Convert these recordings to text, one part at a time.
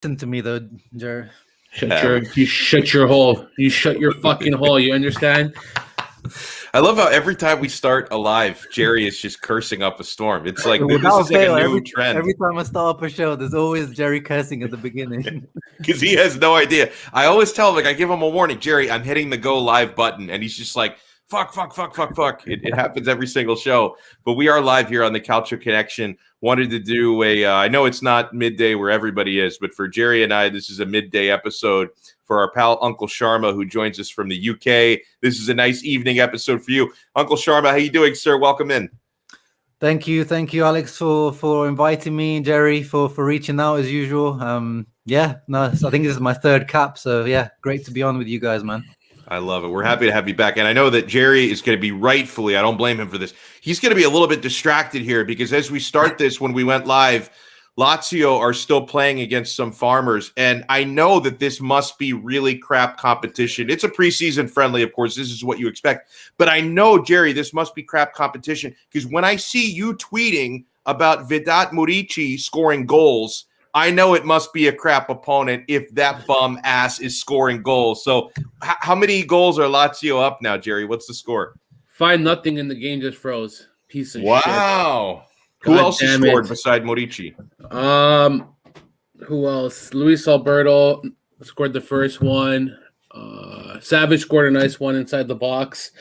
Listen to me though, Jerry. You shut your hole. You shut your fucking hole. You understand? I love how every time we start a live, Jerry is just cursing up a storm. It's like this is like a new trend. Every time I start up a show, there's always Jerry cursing at the beginning. Because he has no idea. I always tell him, like, I give him a warning, Jerry, I'm hitting the go live button. And he's just like, fuck. It happens every single show. But we are live here on the Calcio Connection. Wanted to do I know it's not midday where everybody is, but for Jerry and I, this is a midday episode for our pal Uncle Sharma, who joins us from the UK. This is a nice evening episode for you. Uncle Sharma, how you doing, sir? Welcome in. Thank you, Alex, for inviting me, Jerry, for reaching out as usual. I think this is my third cap, so yeah, great to be on with you guys, man. I love it. We're happy to have you back. And I know that Jerry is going to be rightfully, I don't blame him for this, he's going to be a little bit distracted here because as we start this, when we went live, Lazio are still playing against some Farmers. And I know that this must be really crap competition. It's a preseason friendly, of course. This is what you expect. But I know, Jerry, this must be crap competition because when I see you tweeting about Vedat Muriqi scoring goals, I know it must be a crap opponent if that bum ass is scoring goals. So how many goals are Lazio up now, Jerry? What's the score? 5-0 and the game just froze. Piece of shit. Wow. Who else has scored beside Muriqi? Who else? Luis Alberto scored the first one. Savage scored a nice one inside the box.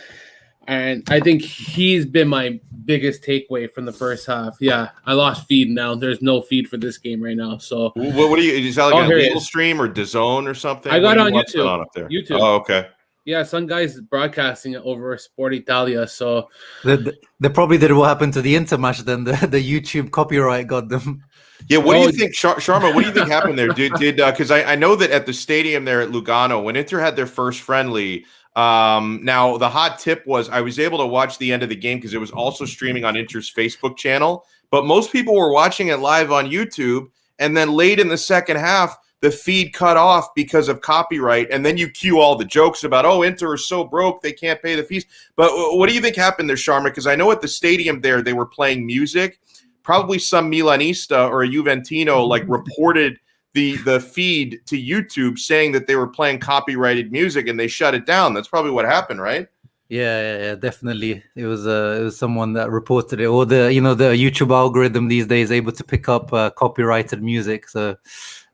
And I think he's been my biggest takeaway from the first half. Yeah, I lost feed now. There's no feed for this game right now. So what do you? Is that like a legal stream or DAZN or something? I got on YouTube. Up there? YouTube. Oh, okay. Yeah, some guys broadcasting it over Sport Italia. So they probably did what happened to the Inter match. Then the YouTube copyright got them. Yeah, what do you think, Sharma? What do you think happened there? Did because I know that at the stadium there at Lugano, when Inter had their first friendly. Now the hot tip was I was able to watch the end of the game because it was also streaming on Inter's Facebook channel, but most people were watching it live on YouTube. And then late in the second half, the feed cut off because of copyright. And then you cue all the jokes about, oh, Inter is so broke, they can't pay the fees. But what do you think happened there, Sharma? Because I know at the stadium there, they were playing music. Probably some Milanista or a Juventino like reported the feed to YouTube saying that they were playing copyrighted music and they shut it down. That's probably what happened, right? Yeah, definitely. It was someone that reported it, or the YouTube algorithm these days able to pick up copyrighted music. So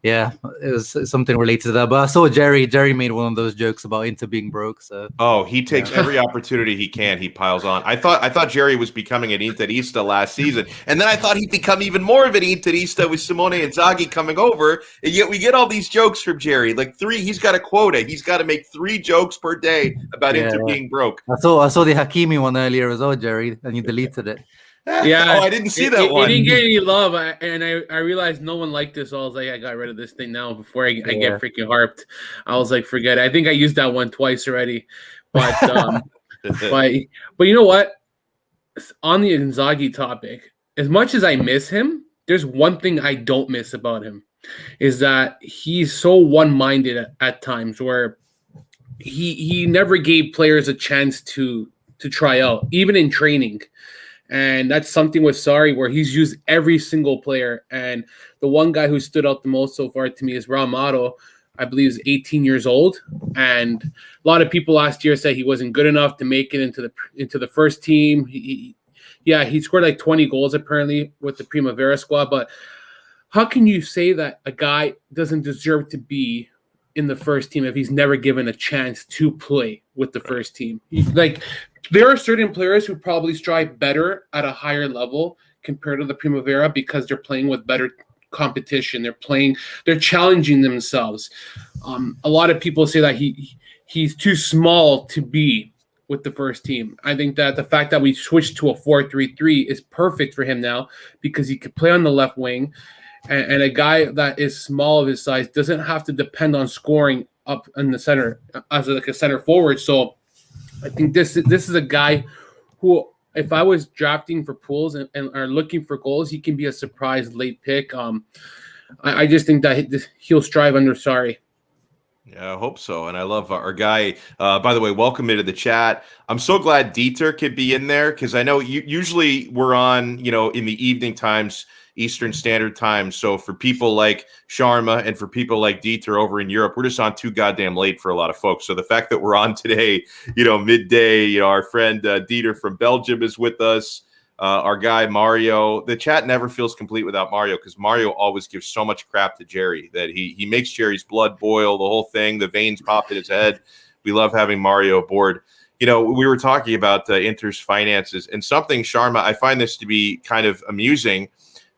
yeah, it was something related to that. But I saw Jerry made one of those jokes about Inter being broke. So he takes every opportunity he can. He piles on. I thought Jerry was becoming an Interista last season, and then I thought he'd become even more of an Interista with Simone Inzaghi coming over. And yet we get all these jokes from Jerry. Like he's got a quota. He's got to make 3 jokes per day about Inter being broke. I saw the Hakimi one earlier as well, Jerry, and you deleted it. Yeah, I didn't see that one. It didn't get any love, and I realized no one liked this. So I was like, I got rid of this thing now before I get freaking harped. I was like, forget it. I think I used that one twice already, but but you know what? On the Inzaghi topic, as much as I miss him, there's one thing I don't miss about him, is that he's so one-minded at times where he never gave players a chance to try out, even in training. And that's something with Sarri where he's used every single player. And the one guy who stood out the most so far to me is Ramato. I believe is 18 years old. And a lot of people last year said he wasn't good enough to make it into the first team. He scored like 20 goals apparently with the Primavera squad. But how can you say that a guy doesn't deserve to be in the first team if he's never given a chance to play with the first team? There are certain players who probably strive better at a higher level compared to the Primavera because they're playing with better competition. They're challenging themselves. A lot of people say that he's too small to be with the first team. I think that the fact that we switched to a 4-3-3 is perfect for him now because he could play on the left wing. And a guy that is small of his size doesn't have to depend on scoring up in the center as like a center forward. So I think this is a guy who, if I was drafting for pools and are looking for goals, he can be a surprise late pick. I just think that he'll strive under Sarri. Yeah, I hope so. And I love our guy. By the way, welcome into the chat. I'm so glad Dieter could be in there because I know usually we're on, in the evening times. Eastern Standard Time. So for people like Sharma and for people like Dieter over in Europe, we're just on too goddamn late for a lot of folks. So the fact that we're on today, midday, our friend Dieter from Belgium is with us. Our guy Mario, the chat never feels complete without Mario, because Mario always gives so much crap to Jerry that he makes Jerry's blood boil, the whole thing, the veins pop in his head. We love having Mario aboard. We were talking about Inter's finances, and something, Sharma, I find this to be kind of amusing.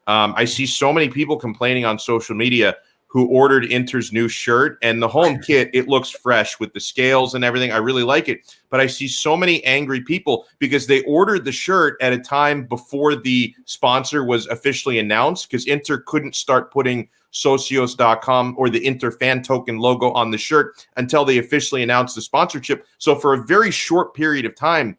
I see so many people complaining on social media who ordered Inter's new shirt, and the home kit, it looks fresh with the scales and everything. I really like it. But I see so many angry people because they ordered the shirt at a time before the sponsor was officially announced, because Inter couldn't start putting Socios.com or the Inter fan token logo on the shirt until they officially announced the sponsorship. So for a very short period of time,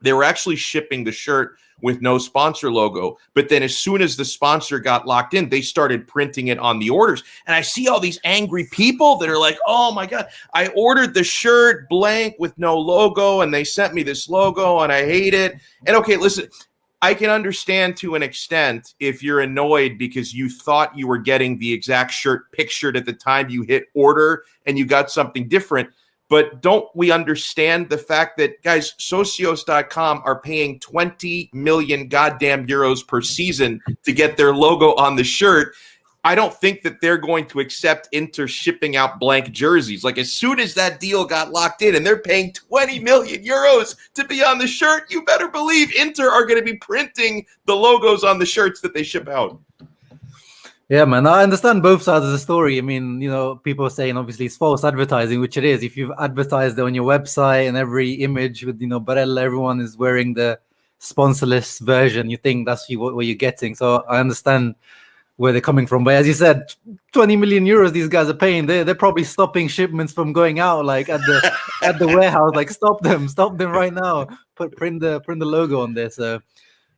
they were actually shipping the shirt with no sponsor logo. But then as soon as the sponsor got locked in, they started printing it on the orders. And I see all these angry people that are like, oh my God, I ordered the shirt blank with no logo, and they sent me this logo and I hate it. And okay, listen, I can understand to an extent if you're annoyed because you thought you were getting the exact shirt pictured at the time you hit order and you got something different. But don't we understand the fact that, guys, Socios.com are paying 20 million goddamn euros per season to get their logo on the shirt? I don't think that they're going to accept Inter shipping out blank jerseys. Like, as soon as that deal got locked in and they're paying 20 million euros to be on the shirt, you better believe Inter are going to be printing the logos on the shirts that they ship out. Yeah, man, I understand both sides of the story. I mean, people are saying obviously it's false advertising, which it is. If you've advertised it on your website and every image with, Barella, everyone is wearing the sponsorless version, you think that's what you're getting. So I understand where they're coming from. But as you said, 20 million euros these guys are paying. They're probably stopping shipments from going out, like at the warehouse. Like, stop them right now. Print the logo on there. So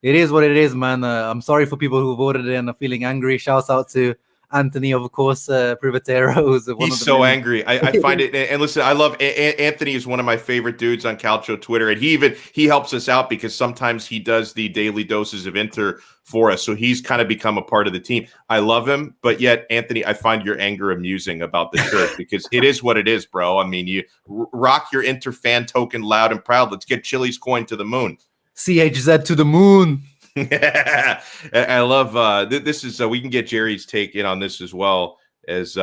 it is what it is, man. I'm sorry for people who've ordered it and are feeling angry. Shouts out to Anthony, of course, Privatero. He's so angry. I find it. And listen, I love Anthony is one of my favorite dudes on Calcio Twitter. And he helps us out because sometimes he does the daily doses of Inter for us. So he's kind of become a part of the team. I love him. But yet, Anthony, I find your anger amusing about the shirt because it is what it is, bro. I mean, you rock your Inter fan token loud and proud. Let's get Chile's coin to the moon. CHZ to the moon. I love this is we can get Jerry's take in on this as well as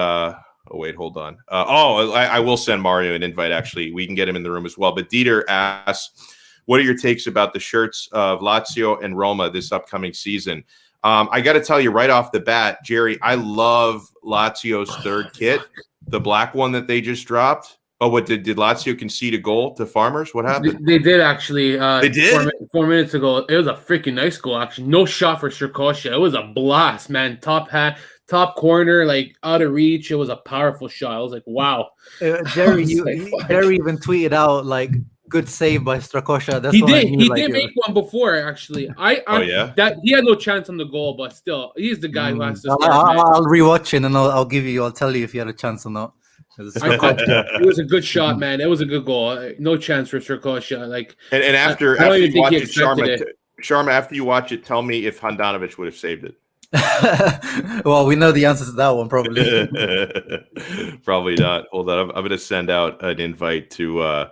wait, hold on. I will send Mario an invite. Actually, we can get him in the room as well. But Dieter asks, what are your takes about the shirts of Lazio and Roma this upcoming season? I got to tell you right off the bat, Jerry, I love Lazio's third kit, the black one that they just dropped. Oh, what did Lazio concede a goal to Farmers? What happened? They did actually. They did? 4 minutes ago. It was a freaking nice goal, actually. No shot for Sharkosha. It was a blast, man. Top top corner, like out of reach. It was a powerful shot. I was like, wow. Jerry, Jerry even tweeted out like, good save by Strakosha. He did. He did make one before, actually. That he had no chance on the goal, but still, he's the guy who has to start. I'll rewatch it and I'll tell you if he had a chance or not. It was a good shot, man. It was a good goal. No chance for Strakosha. Like, and after you watch it, Sharma, after you watch it, tell me if Handanovic would have saved it. Well, we know the answer to that one, probably. Probably not. Hold on, I'm going to send out an invite to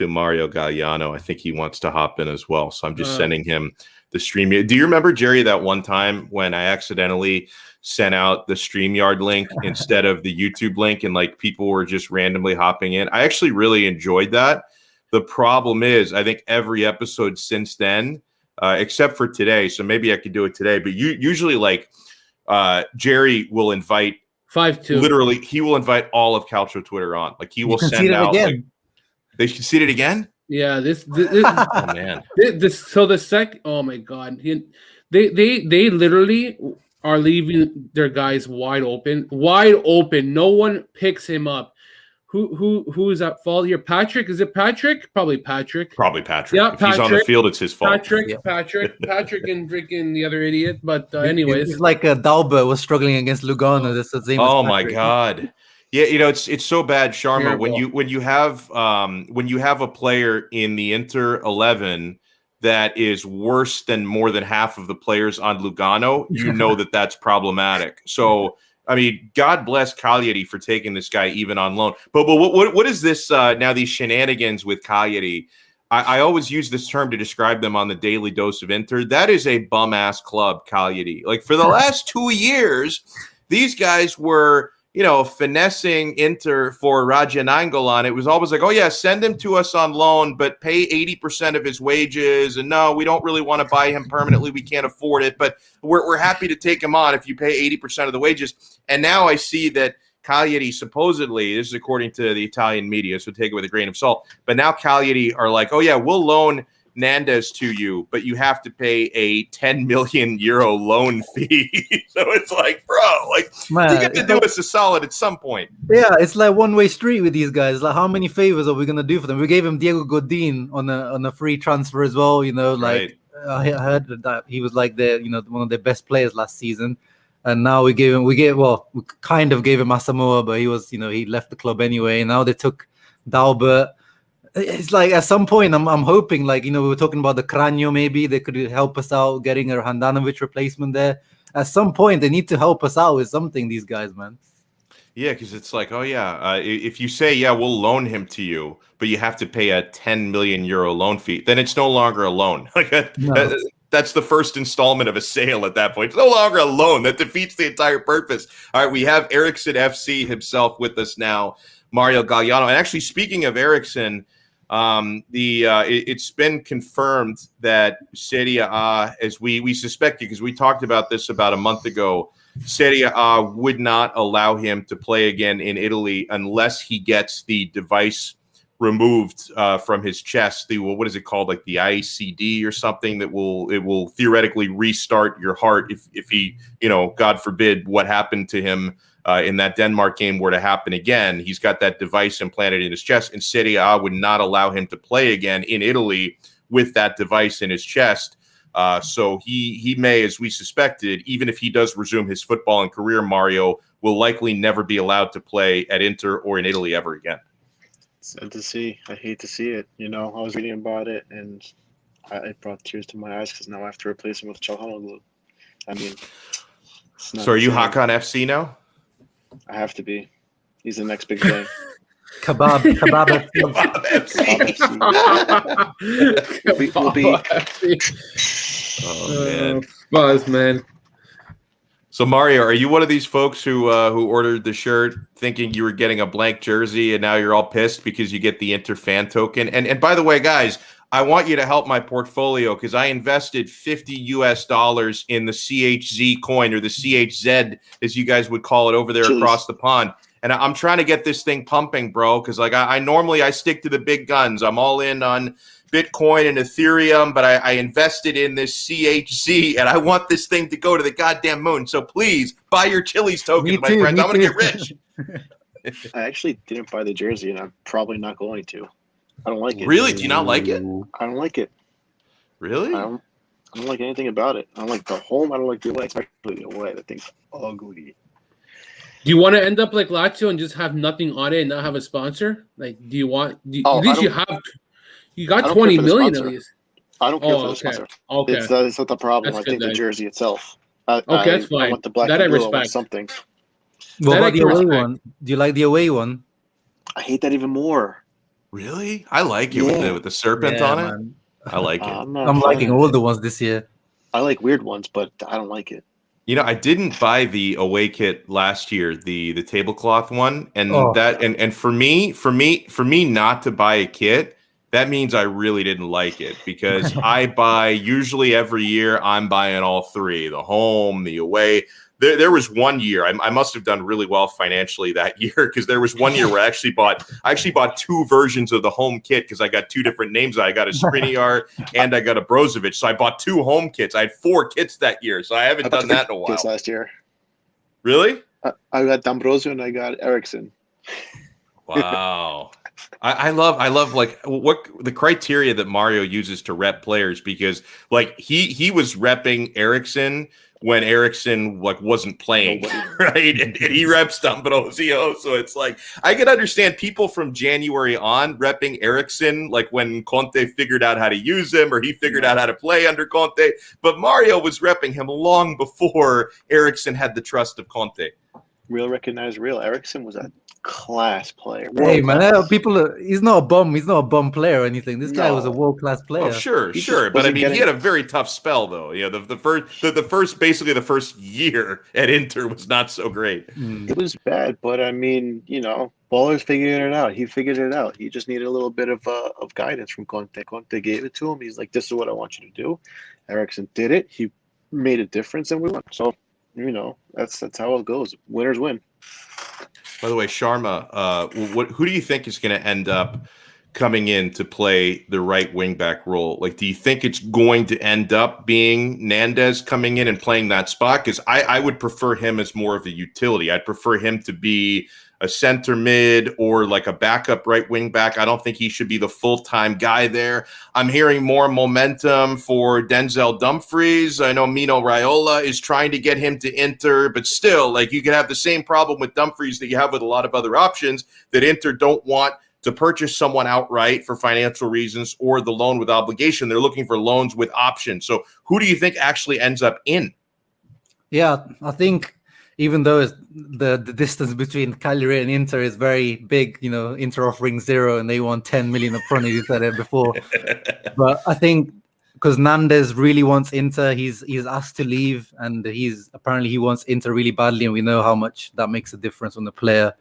Mario Galliano. I think he wants to hop in as well, so I'm just sending him the stream. Do you remember, Jerry, that one time when I accidentally sent out the StreamYard link instead of the YouTube link and like people were just randomly hopping in? I actually really enjoyed that. The problem is I think every episode since then, except for today, so maybe I could do it today, but usually like Jerry will invite 5-2. Literally, he will invite all of Calcio Twitter on. Like he will send out like, they conceded again? Yeah, this oh man. Oh my god. They literally are leaving their guys wide open. No one picks him up. Who is at fault here? Patrick? Is it Patrick? Probably Patrick. Yeah, if he's on the field, it's his fault. Patrick, and freaking the other idiot. But anyways, it's like Dalbert was struggling against Lugano. That's the same. Oh my god. Yeah, it's so bad, Sharma. Terrible. When you have a player in the Inter 11 that is worse than more than half of the players on Lugano, you know that that's problematic. So, I mean, God bless Cagliari for taking this guy even on loan. But what is this now, these shenanigans with Cagliari? I always use this term to describe them on the Daily Dose of Inter. That is a bum-ass club, Cagliari. Like, for the last 2 years, these guys were, finessing Inter for Raja Nainggolan. It was always like, oh, yeah, send him to us on loan, but pay 80% of his wages. And no, we don't really want to buy him permanently. We can't afford it, but we're happy to take him on if you pay 80% of the wages. And now I see that Cagliari supposedly, this is according to the Italian media, so take it with a grain of salt, but now Cagliari are like, oh yeah, we'll loan Nandez to you, but you have to pay a 10 million euro loan fee. So it's like, bro, you get to do us a solid at some point. Yeah, it's like one-way street with these guys. Like, how many favors are we gonna do for them? We gave him Diego Godin on a free transfer as well. Right. I heard that he was like one of their best players last season. And now we kind of gave him Asamoah, but he was, he left the club anyway. And now they took Daubert. It's like at some point, I'm hoping, we were talking about the Cranio, maybe they could help us out getting a Handanovic replacement there. At some point, they need to help us out with something, these guys, man. Yeah, because it's like, oh yeah, if you say, yeah, we'll loan him to you, but you have to pay a 10 million euro loan fee, then it's no longer a loan. That's the first installment of a sale at that point. It's no longer a loan. That defeats the entire purpose. All right, we have Ericsson FC himself with us now, Mario Galliano. And actually, speaking of Ericsson, it's been confirmed that Serie A, as we suspected, because we talked about this about a month ago, Serie A would not allow him to play again in Italy unless he gets the device removed from his chest. What is it called? Like the ICD or something that will theoretically restart your heart if he, God forbid, what happened to him in that Denmark game were to happen again. He's got that device implanted in his chest, and Serie A would not allow him to play again in Italy with that device in his chest. So he may, as we suspected, even if he does resume his footballing career, Mario will likely never be allowed to play at Inter or in Italy ever again. Sad to see. I hate to see it. I was reading about it, and it brought tears to my eyes because now I have to replace him with Çalhanoğlu. I mean, so are you Hakan FC now? I have to be. He's the next big thing. Kebab FC. Will be. Oh man, Buzz, man. So Mario, are you one of these folks who ordered the shirt thinking you were getting a blank jersey, and now you're all pissed because you get the Inter fan token? And by the way, guys, I want you to help my portfolio because I invested $50 in the CHZ coin, or the CHZ, as you guys would call it over there across the pond. And I'm trying to get this thing pumping, bro, because I normally stick to the big guns. I'm all in on Bitcoin and Ethereum, but I invested in this CHZ, and I want this thing to go to the goddamn moon. So please buy your Chili's token, my friends. I'm going to get rich. I actually didn't buy the jersey, and I'm probably not going to. I don't like it. Really? Do you not like it? I don't like it. Really? I don't like anything about it. I don't like the home. I don't like the away. Especially the away. That thing's ugly. Do you want to end up like Lazio and just have nothing on it and not have a sponsor? Like, do you want? At least you got 20 million at least. I don't care for the sponsor. Okay, it's not the problem. That's I think the jersey itself. That's fine. I want the black that and I blue. respect. I want something. What about the away one? Do you like the away one? I hate that even more. Really? I like it with the serpent on it. Man. I like it. I'm liking all the ones this year. I like weird ones, but I don't like it. I didn't buy the away kit last year, the tablecloth one, and and for me not to buy a kit, that means I really didn't like it, because I buy usually every year. I'm buying all three: the home, the away. There was one year I must have done really well financially that year, because there was one year where I actually bought two versions of the home kit, because I got two different names. I got a Skriniar and I got a Brozovic, so I bought two home kits. I had 4 kits that year, so I haven't done that in a while. Last year, really? I got D'Ambrosio and I got Ericsson. Wow. I love like what the criteria that Mario uses to rep players, because like he was repping Ericsson when Eriksson wasn't playing, right? And he reps D'Ambrosio. So it's like, I can understand people from January on repping Eriksson, like when Conte figured out how to use him or he figured out how to play under Conte. But Mario was repping him long before Eriksson had the trust of Conte. Real recognize real. Eriksson was a class player. Hey man, he's not a bum. He's not a bum player or anything. This guy was a world-class player. Oh, sure. But I mean, he had a very tough spell though. Yeah, the first year at Inter was not so great. It was bad, but I mean, ballers figured it out. He figured it out. He just needed a little bit of guidance from Conte. Conte gave it to him. He's like, "This is what I want you to do." Eriksson did it. He made a difference, and we won. So, that's how it goes. Winners win. By the way, Sharma, who do you think is going to end up coming in to play the right wing back role? Like, do you think it's going to end up being Nandez coming in and playing that spot? Because I would prefer him as more of a utility. I'd prefer him to be a center mid or like a backup right wing back. I don't think he should be the full-time guy there. I'm hearing more momentum for Denzel Dumfries. I know Mino Raiola is trying to get him to Inter, but still, like, you can have the same problem with Dumfries that you have with a lot of other options, that Inter don't want to purchase someone outright for financial reasons or the loan with obligation. They're looking for loans with options. So who do you think actually ends up in? Yeah, I think even though the distance between Cagliari and Inter is very big, Inter offering 0 and they want 10 million up front, as you said it before. But I think because Nandez really wants Inter, he's asked to leave, and he wants Inter really badly, and we know how much that makes a difference when the player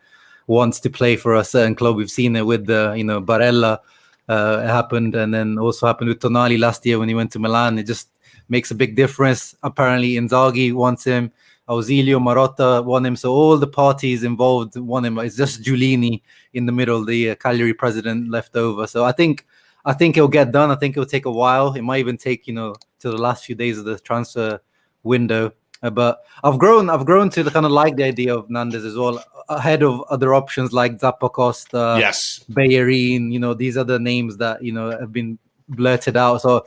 wants to play for a certain club. We've seen it with Barella. It happened, and then also happened with Tonali last year when he went to Milan. It just makes a big difference. Apparently, Inzaghi wants him. Auxilio Marotta won him. So all the parties involved won him. It's just Giulini in the middle, the Cagliari president, left over. So I think it'll get done. I think it'll take a while. It might even take to the last few days of the transfer window. But I've grown to kind of like the idea of Nandez as well, ahead of other options like Zappacosta, yes, Bellerin. These are the names that have been blurted out. So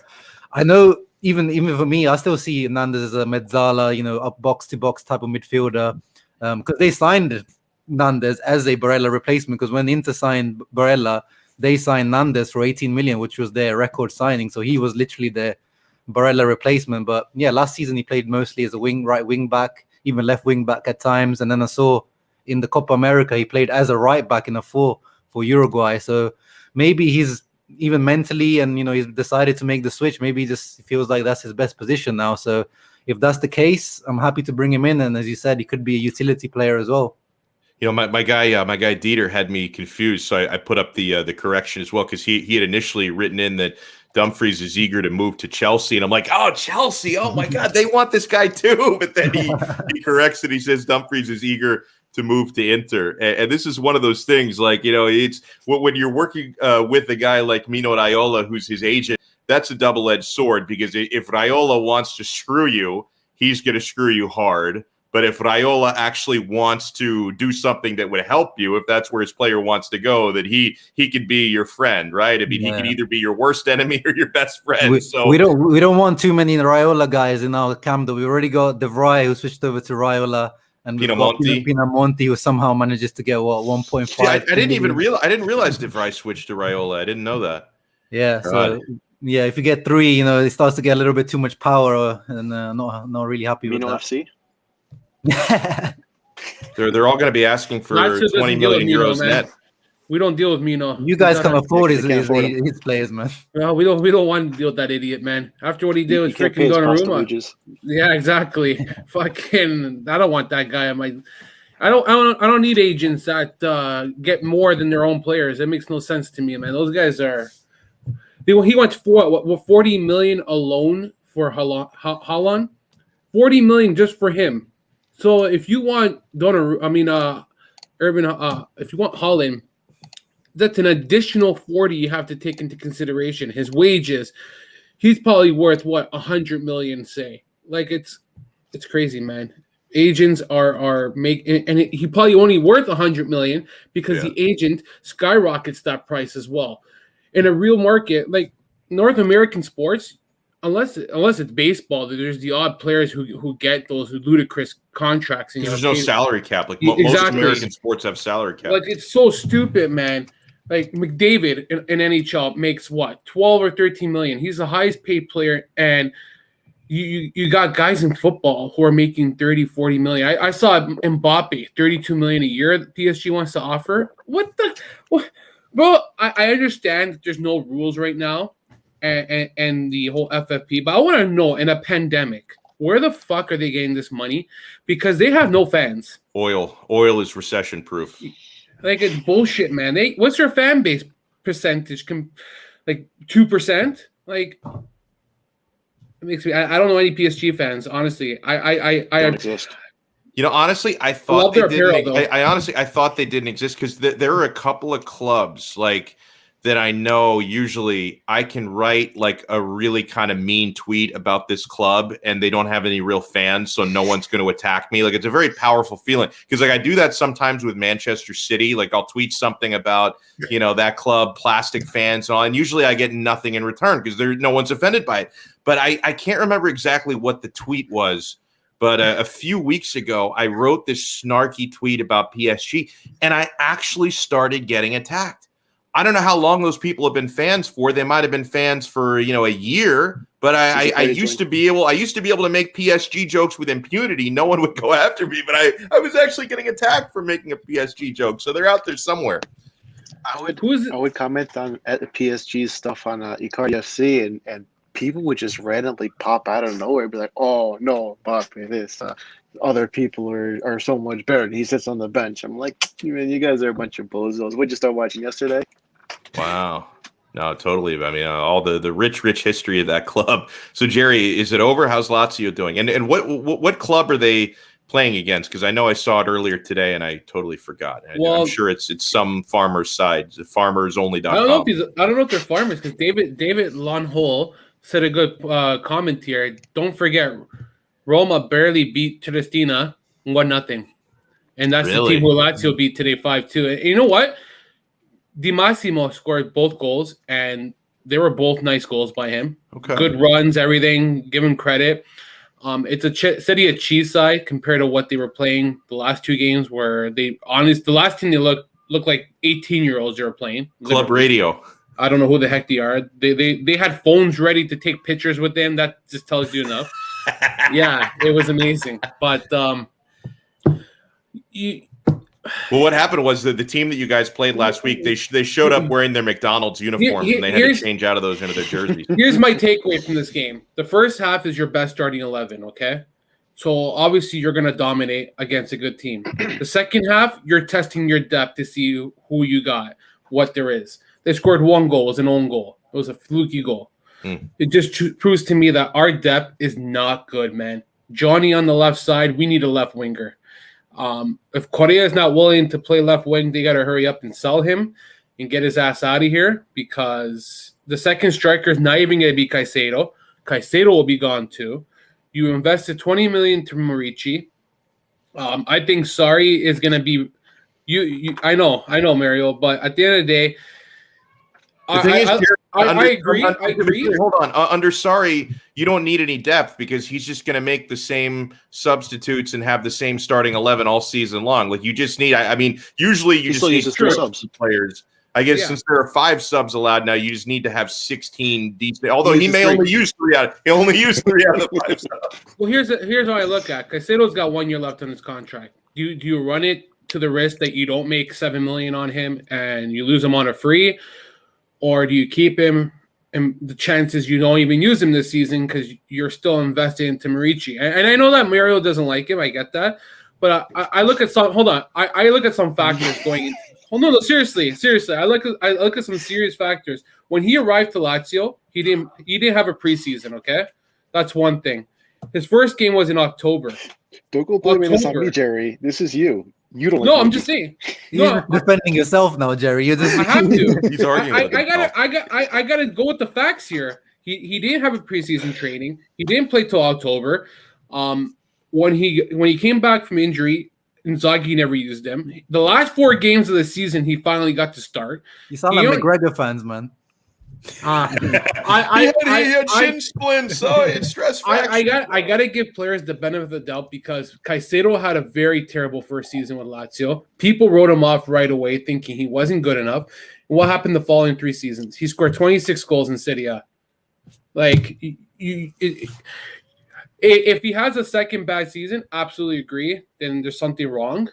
I know. Even for me, I still see Nandez as a mezzala, a box-to-box type of midfielder, because they signed Nandez as a Barella replacement. Because when Inter signed Barella, they signed Nandez for 18 million, which was their record signing. So he was literally their Barella replacement. But yeah, last season he played mostly as a right wing back, even left wing back at times. And then I saw in the Copa America he played as a right back in a 4 for Uruguay. So maybe he's even mentally, and he's decided to make the switch. Maybe he just feels like that's his best position now. So if that's the case, I'm happy to bring him in. And as you said, he could be a utility player as well. My guy Dieter had me confused, so I put up the correction as well, because he had initially written in that Dumfries is eager to move to Chelsea, and I'm like, oh, Chelsea, oh my God, they want this guy too. But then he corrects it. He says Dumfries is eager to move to Inter, and this is one of those things. Like, it's when you're working with a guy like Mino Raiola, who's his agent. That's a double-edged sword, because if Raiola wants to screw you, he's going to screw you hard. But if Raiola actually wants to do something that would help you, if that's where his player wants to go, that he could be your friend, right? I mean, he could either be your worst enemy or your best friend. We don't want too many Raiola guys in our camp. Though we already got De Vrij, who switched over to Raiola, and Pinamonti, who somehow manages to get 1.5. Yeah, I didn't realize De Vrij switched to Raiola. I didn't know that. Yeah, so yeah, if you get 3, it starts to get a little bit too much power, and not really happy with that. FC. They're all going to be asking for 20 million euros net. We don't deal with Mino. You guys can afford his players, man. No, we don't want to deal with that idiot, man. After what he did with freaking Donnarumma. Yeah, exactly. Fucking, I don't want that guy. I don't need agents that get more than their own players. That makes no sense to me, man. Those guys are. He went for 40 million alone for Haaland. 40 million just for him. So if you want Irvin, if you want Haaland, that's an additional 40 you have to take into consideration. His wages, he's probably worth 100 million, say. Like, it's crazy, man. Agents are making, and he probably only worth 100 million because the agent skyrockets that price as well. In a real market, like North American sports, unless it's baseball, there's the odd players who get those ludicrous contracts. And there's no salary cap. Like most Exactly. American sports have salary cap. Like, it's so stupid, man. Like, McDavid in NHL makes what, 12 or 13 million. He's the highest paid player, and you got guys in football who are making 30, 40 million. I saw Mbappe, 32 million a year that PSG wants to offer. What? Bro, I understand that there's no rules right now and the whole FFP, but I want to know, in a pandemic, where the fuck are they getting this money? Because they have no fans. Oil is recession proof. Like, it's bullshit, man. What's their fan base percentage? Like 2%? Like, it makes me. I don't know any PSG fans, honestly. I Don't exist. You know, honestly, I thought love they their apparel, didn't. though. I honestly, I thought they didn't exist because there are a couple of clubs like that I know. Usually, I can write like a really kind of mean tweet about this club, and they don't have any real fans, so no one's going to attack me. Like, it's a very powerful feeling because, like, I do that sometimes with Manchester City. Like, I'll tweet something about that club, plastic fans, and all, and usually I get nothing in return because no one's offended by it. But I can't remember exactly what the tweet was. But a few weeks ago, I wrote this snarky tweet about PSG, and I actually started getting attacked. I don't know how long those people have been fans for. They might have been fans for a year. But I used to be able to make PSG jokes with impunity. No one would go after me. But I was actually getting attacked for making a PSG joke. So they're out there somewhere. I would comment on PSG's stuff on Icardi FC, and people would just randomly pop out of nowhere and be like, "Oh no, Mbappe, this other people are so much better." And he sits on the bench. I'm like, man, you guys are a bunch of bozos. What'd you start watching yesterday? Wow. No, totally. I mean, all the rich history of that club. So, Jerry, is it over? How's Lazio doing? And what club are they playing against? Because I know I saw it earlier today, and I totally forgot. I'm sure it's some farmer's side, farmersonly.com. I don't know if they're farmers, because David Lonhole said a good comment here. Don't forget, Roma barely beat Triestina 1-0, and that's the team who Lazio beat today 5-2. And you know what? Di Massimo scored both goals, and they were both nice goals by him. Okay. Good runs, everything. Give him credit. It's a City of cheese side compared to what they were playing the last two games, where the last team they looked like 18-year-olds they were playing. Club Radio. I don't know who the heck they are. They had phones ready to take pictures with them. That just tells you enough. Yeah, it was amazing. But well, what happened was that the team that you guys played last week, they showed up wearing their McDonald's uniforms, and they had to change out of those into their jerseys. Here's my takeaway from this game. The first half is your best starting 11, okay? So obviously you're going to dominate against a good team. The second half, you're testing your depth to see who you got, what there is. They scored one goal. It was an own goal. It was a fluky goal. It just proves to me that our depth is not good, man. Johnny on the left side, we need a left winger. If Correa is not willing to play left wing, they got to hurry up and sell him and get his ass out of here, because the second striker is not even going to be Caicedo. Caicedo will be gone too. You invested $20 million to Murici. I think Sarri is going to be you. I know, Mario, but at the end of the day, I agree. Hold on. Under Sarri, you don't need any depth because he's just going to make the same substitutes and have the same starting 11 all season long. Like, you just need. I mean, usually you just need 3 subs players. I guess since there are 5 subs allowed now, you just need to have 16 decent. Although he may only use 3 out. He only used 3 out of the 5 subs. Well, here's how I look at it. Caicedo's got 1 year left on his contract. Do you run it to the risk that you don't make $7 million on him and you lose him on a free? Or do you keep him, and the chances you don't even use him this season because you're still investing into Murici? And I know that Mario doesn't like him. I get that. But I look at some – hold on. I look at some factors going into – no, seriously. I look at some serious factors. When he arrived to Lazio, he didn't have a preseason, okay? That's one thing. His first game was in October. Don't go blaming this on me, Jerry. This is you. You don't. No, I'm just saying. You're defending yourself now, Jerry. I have to. He's arguing. I gotta go with the facts here. He didn't have a preseason training. He didn't play till October. When he came back from injury, Inzaghi never used him. The last 4 games of the season, he finally got to start. You sound like McGregor fans, man. He had shin splints. So it's stress fracture. I gotta give players the benefit of the doubt because Caicedo had a very terrible first season with Lazio. People wrote him off right away, thinking he wasn't good enough. What happened the following 3 seasons? He scored 26 goals in Serie A. Like, if he has a second bad season, absolutely agree. Then there's something wrong.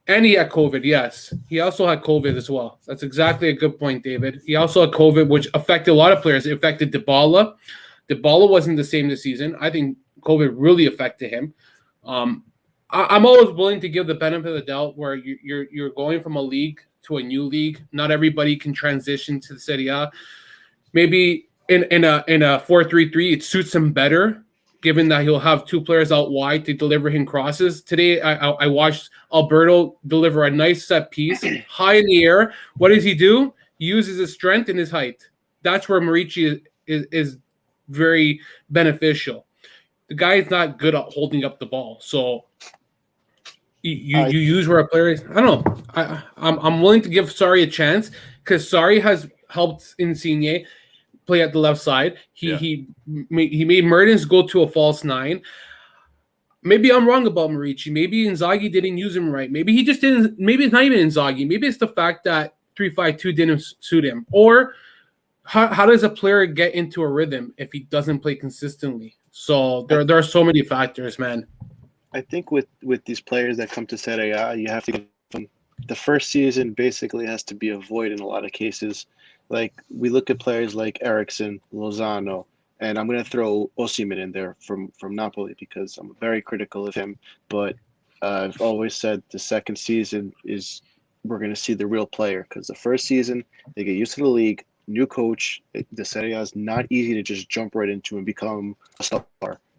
And he had COVID, yes. He also had COVID as well. That's exactly a good point, David. He also had COVID, which affected a lot of players. It affected Dybala. Dybala wasn't the same this season. I think COVID really affected him. I'm always willing to give the benefit of the doubt where you're going from a league to a new league. Not everybody can transition to the Serie A. Maybe in a 4-3-3, it suits him better, given that he'll have 2 players out wide to deliver him crosses. Today, I watched Alberto deliver a nice set piece, high in the air. What does he do? He uses his strength and his height. That's where Murici is very beneficial. The guy is not good at holding up the ball. So you use where a player is. I don't know. I'm willing to give Sarri a chance because Sarri has helped Insigne play at the left side. He made Mertens go to a false 9. Maybe I'm wrong about Murici. Maybe Inzaghi didn't use him right. Maybe he just didn't. Maybe it's not even Inzaghi. Maybe it's the fact that 3-5-2 didn't suit him. Or how does a player get into a rhythm if he doesn't play consistently? So there are so many factors, man. I think with these players that come to Serie A, you have to give them the first season basically has to be a void in a lot of cases. Like we look at players like Eriksen, Lozano, and I'm going to throw Osimhen in there from Napoli because I'm very critical of him. But I've always said the second season is we're going to see the real player because the first season they get used to the league, new coach. The Serie A is not easy to just jump right into and become a star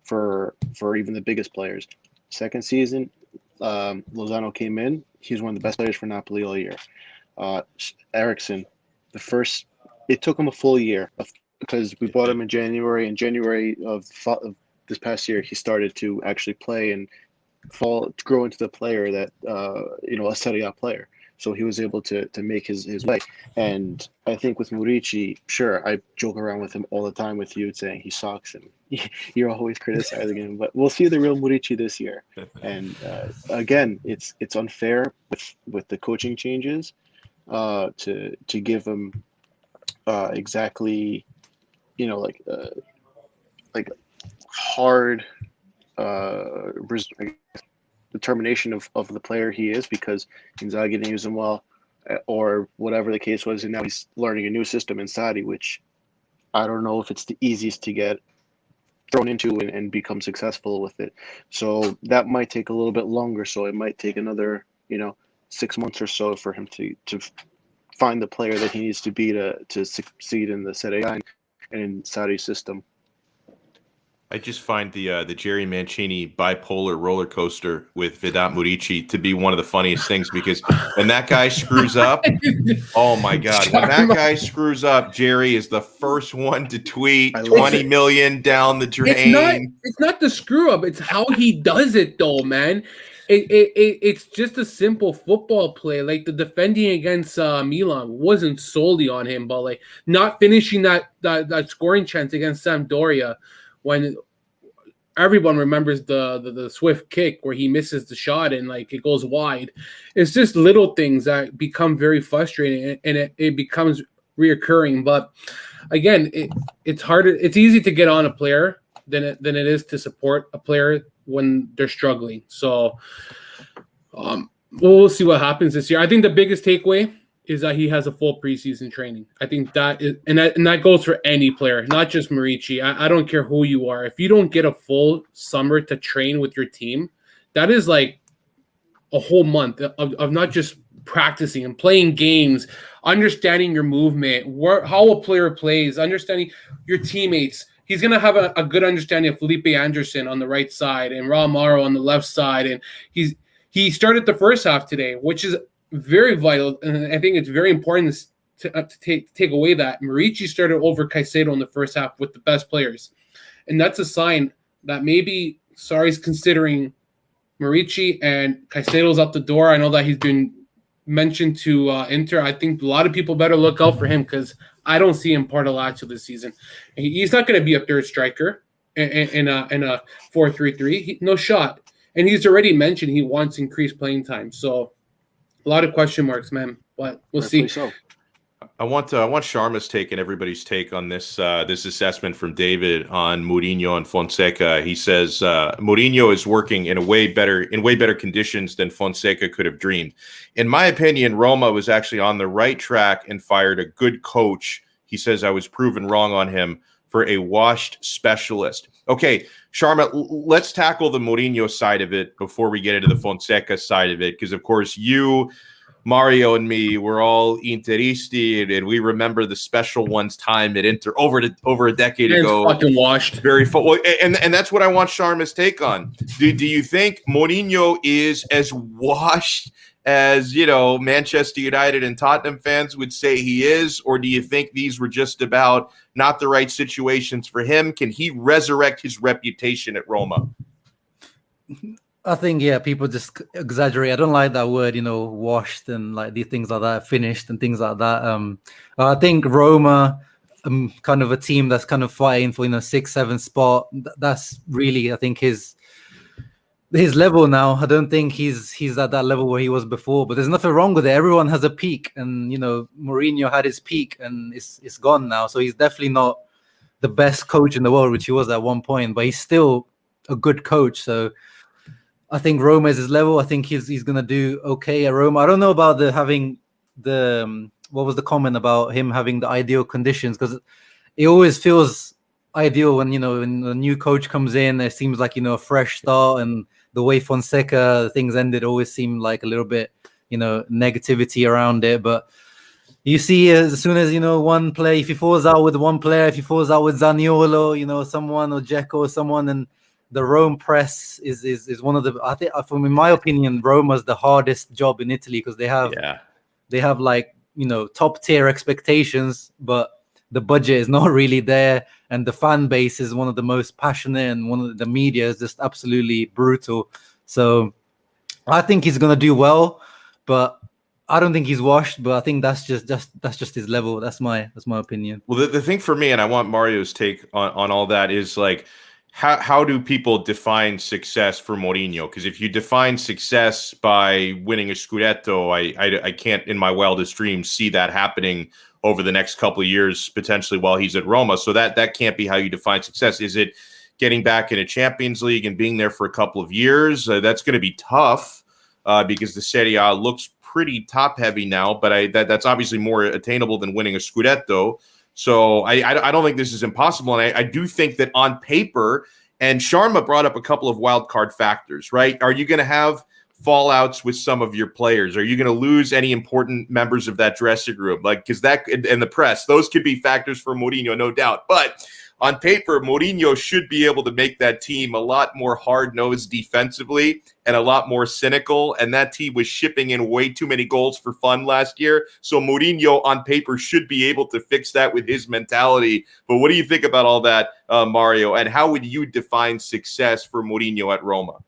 for even the biggest players. Second season, Lozano came in. He's one of the best players for Napoli all year. Eriksen, it took him a full year because we bought him in January. In January of this past year, he started to actually play and grow into the player that a Serie A player. So he was able to make his way. And I think with Murici, sure, I joke around with him all the time with you saying he sucks and you're always criticizing him. But we'll see the real Murici this year. And again, it's unfair with the coaching changes to give him exactly, like hard determination of the player he is because Inzaghi didn't use him well or whatever the case was, and now he's learning a new system in Sarri, which I don't know if it's the easiest to get thrown into and become successful with it. So that might take a little bit longer. So it might take another 6 months or so for him to find the player that he needs to be to succeed in the Serie A and in Sarri's system. I just find the Jerry Mancini bipolar roller coaster with Vedat Murici to be one of the funniest things because when that guy screws up, oh my God, when that guy screws up, Jerry is the first one to tweet 20 million down the drain. It's not the screw up, it's how he does it though, man. It's just a simple football play. Like the defending against Milan wasn't solely on him, but like not finishing that scoring chance against Sampdoria when everyone remembers the swift kick where he misses the shot and like it goes wide. It's just little things that become very frustrating and it becomes reoccurring. But again, it's harder. It's easy to get on a player than it is to support a player when they're struggling. So we'll see what happens this year. I think the biggest takeaway is that he has a full preseason training. I think that is, and that goes for any player, not just Murici. I don't care who you are. If you don't get a full summer to train with your team, that is like a whole month of not just practicing and playing games, understanding your movement, how a player plays, understanding your teammates. He's going to have a good understanding of Felipe Anderson on the right side and Raul Maro on the left side. And he started the first half today, which is very vital, and I think it's very important to take away that Murici started over Caicedo in the first half with the best players, and that's a sign that maybe Sarri's considering Murici and Caicedo's out the door. I know that he's been mentioned to Inter. I think a lot of people better look out for him because I don't see him part of Lazio this season. He's not going to be a third striker in a 4-3-3. No shot. And he's already mentioned he wants increased playing time. So a lot of question marks, man. But we'll see. So. I want Sharma's take and everybody's take on this this assessment from David on Mourinho and Fonseca. He says Mourinho is working in way better conditions than Fonseca could have dreamed. In my opinion, Roma was actually on the right track and fired a good coach. He says I was proven wrong on him for a washed specialist. Okay, Sharma, let's tackle the Mourinho side of it before we get into the Fonseca side of it, because of course you, Mario, and me, we're all Interisti, and we remember the special one's time at Inter over a decade ago. Fucking washed. And that's what I want Sharma's take on. Do you think Mourinho is as washed as, you know, Manchester United and Tottenham fans would say he is, or do you think these were just about not the right situations for him? Can he resurrect his reputation at Roma? I think, yeah, people just exaggerate. I don't like that word, you know, washed and like these things like that, finished and things like that. I think Roma, kind of a team that's kind of fighting for, 6-7 spot. That's really, I think, his level now. I don't think he's at that level where he was before, but there's nothing wrong with it. Everyone has a peak, and Mourinho had his peak and it's gone now. So he's definitely not the best coach in the world, which he was at one point, but he's still a good coach. So I think Roma is his level. I think he's gonna do okay at Roma. I don't know about having the what was the comment about him having the ideal conditions, because it always feels ideal when when a new coach comes in. It seems like a fresh start, and the way Fonseca things ended always seemed like a little bit negativity around it. But you see, as soon as one player, if he falls out with one player, if he falls out with Zaniolo, someone, or Dzeko or someone, and the Rome press is one of the, I think, from in my opinion, Roma's the hardest job in Italy, because they have like top tier expectations, but the budget is not really there, and the fan base is one of the most passionate, and one of the media is just absolutely brutal. So I think he's gonna do well, but I don't think he's washed. But I think that's just his level. That's my opinion. Well, the thing for me, and I want Mario's take on all that, is like, how do people define success for Mourinho? Because if you define success by winning a Scudetto, I can't in my wildest dreams see that happening over the next couple of years, potentially while he's at Roma. So that can't be how you define success. Is it getting back in a Champions League and being there for a couple of years? That's going to be tough because the Serie A looks pretty top heavy now, but that's obviously more attainable than winning a Scudetto. So I don't think this is impossible. And I do think that on paper, and Sharma brought up a couple of wild card factors, right? Are you going to have fallouts with some of your players? Are you going to lose any important members of that dressing room? Like, because that and the press, those could be factors for Mourinho, no doubt. But on paper, Mourinho should be able to make that team a lot more hard-nosed defensively and a lot more cynical. And that team was shipping in way too many goals for fun last year. So Mourinho on paper should be able to fix that with his mentality. But what do you think about all that, Mario? And how would you define success for Mourinho at Roma?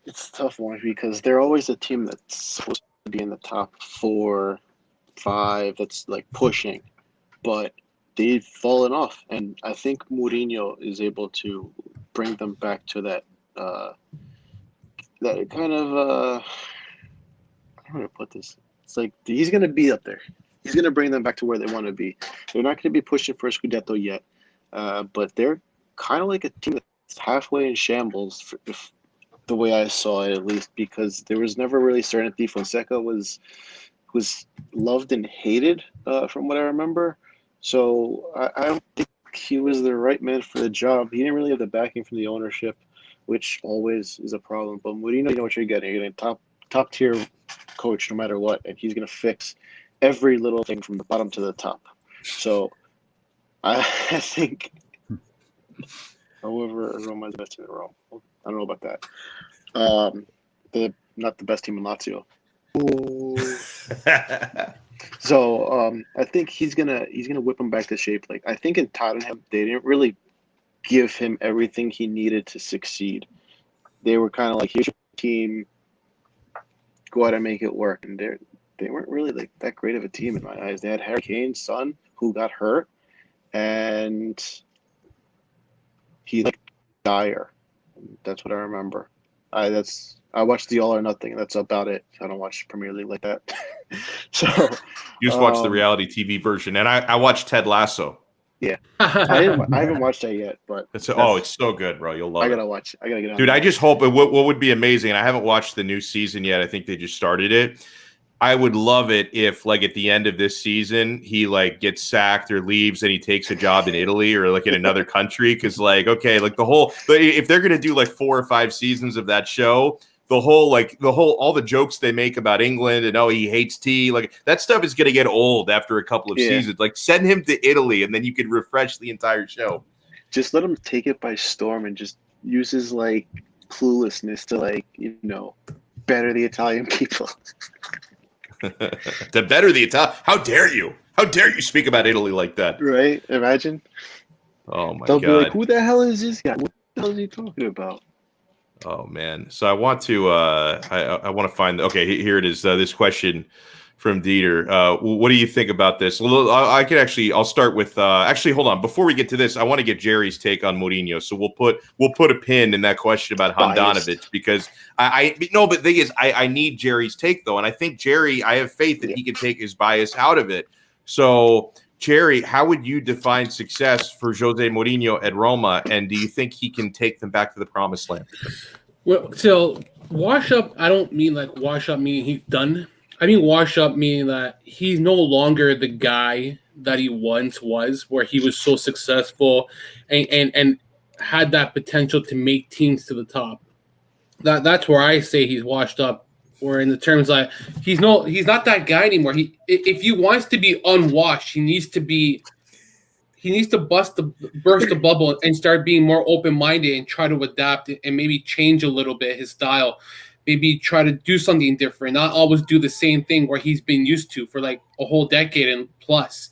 It's a tough one because they're always a team that's supposed to be in the top 4, 5, that's like pushing. But they've fallen off, and I think Mourinho is able to bring them back to that kind of how do I put this? It's like he's going to be up there. He's going to bring them back to where they want to be. They're not going to be pushing for a Scudetto yet, but they're kind of like a team that's halfway in shambles, if the way I saw it, at least, because there was never really certainty. Fonseca was loved and hated from what I remember. So I don't think he was the right man for the job. He didn't really have the backing from the ownership, which always is a problem. But Mourinho, you know what you're getting. You're getting a top tier coach no matter what, and he's going to fix every little thing from the bottom to the top. So I think, however, Roma is the best team in Rome. I don't know about that. They're not the best team in Lazio. So I think he's gonna whip him back to shape. Like, I think in Tottenham they didn't really give him everything he needed to succeed. They were kind of like, here's your team, go out and make it work. And they weren't really like that great of a team in my eyes. They had Harry Kane, Son, who got hurt, and he like Dyer. That's what I remember. I watched the All or Nothing, and that's about it. I don't watch Premier League like that. So you just watch the reality TV version, and I watched Ted Lasso. Yeah, I haven't watched that yet, but it's so good, bro. You'll love it. I gotta watch it. I gotta get on. Dude, I just hope what would be amazing, and I haven't watched the new season yet. I think they just started it. I would love it if, like, at the end of this season, he like gets sacked or leaves and he takes a job in Italy or like in another country. Because, like, okay, like if they're gonna do like 4 or 5 seasons of that show, all the jokes they make about England and he hates tea, like that stuff is gonna get old after a couple of seasons. Like, send him to Italy and then you can refresh the entire show. Just let him take it by storm and just use his like cluelessness to better the Italian people. To better the Italian. How dare you speak about Italy like that? Right? Imagine. Oh my God. They'll be like, who the hell is this guy? What the hell is he talking about? Oh man. So I want to I want to find here it is. This question from Dieter. What do you think about this? Well, I'll start with hold on. Before we get to this, I want to get Jerry's take on Mourinho. So we'll put a pin in that question about Handanovic because but the thing is I need Jerry's take though, and I think Jerry, I have faith that he can take his bias out of it. So Jerry, how would you define success for Jose Mourinho at Roma, and do you think he can take them back to the promised land? Well, so wash up, I don't mean like wash up meaning he's done. I mean wash up meaning that he's no longer the guy that he once was, where he was so successful and had that potential to make teams to the top. That's where I say he's washed up. Or in the terms like he's not that guy anymore. If he wants to be unwashed, he needs to burst the bubble and start being more open-minded and try to adapt and maybe change a little bit his style. Maybe try to do something different, not always do the same thing where he's been used to for like a whole decade and plus.